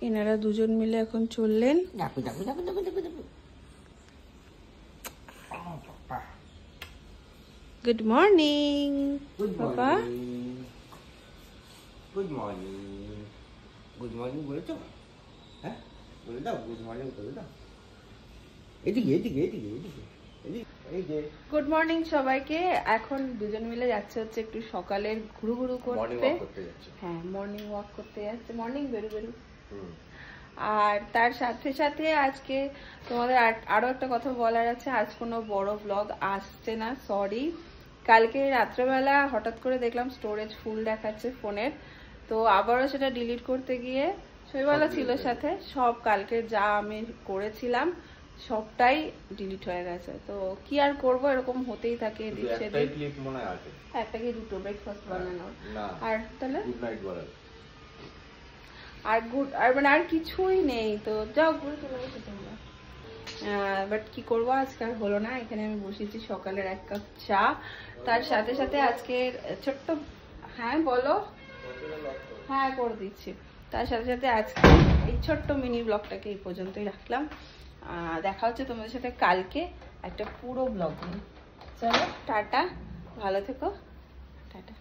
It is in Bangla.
এনারা দুজন মিলে এখন চললেন। গুড মর্নিং বাবা। Good morning. গুড মর্নিং বলেছো? হ্যাঁ বলে দাও, গুড মর্নিং বলে দাও। এদিকে এদিকে এদিকে এদিকে এদিকে। গুড মর্নিং সবাইকে। এখন দুজন মিলে যাচ্ছে হচ্ছে একটু সকালের ঘুরু করতে। হ্যাঁ মর্নিং ওয়াক করতে যাচ্ছে, মর্নিং বেরু। আর তার সাথে সাথে আজকে তোমাদের আরো একটা কথা বলার আছে। আজ কোনো বড় ব্লগ আসছে না, সরি। কালকে রাত্রেবেলা হঠাৎ করে দেখলাম স্টোরেজ ফুল দেখাচ্ছে ফোনের, তো আবারও সেটা ডিলিট করতে গিয়ে শৈবালা ছিল সাথে, সব কালকে যা আমি করেছিলাম সবটাই ডিলিট হয়ে গেছে। তো কি আর করব, এরকম হতেই থাকে। একটা কি দুটো ব্রেকফাস্ট বানানো আর তাহলে আর মানে আর কিছুই নেই। তো যাও ঘুরে চলে গেছে তোমরা। বাট কি করবো, আজকে আর হলো না। এখানে আমি বসেছি সকালের 1 কাপ চা, তার সাথে সাথে আজকের ছোট্ট, হ্যাঁ বলো, হ্যাঁ করে দিচ্ছি। তার সাথে সাথে আজকে এই ছোট্ট মিনি ব্লগটাকে এই পর্যন্তই রাখলাম। দেখা হচ্ছে তোমাদের সাথে কালকে একটা পুরো ব্লগ নিয়ে। চলো টাটা, ভালো থেকো, টাটা।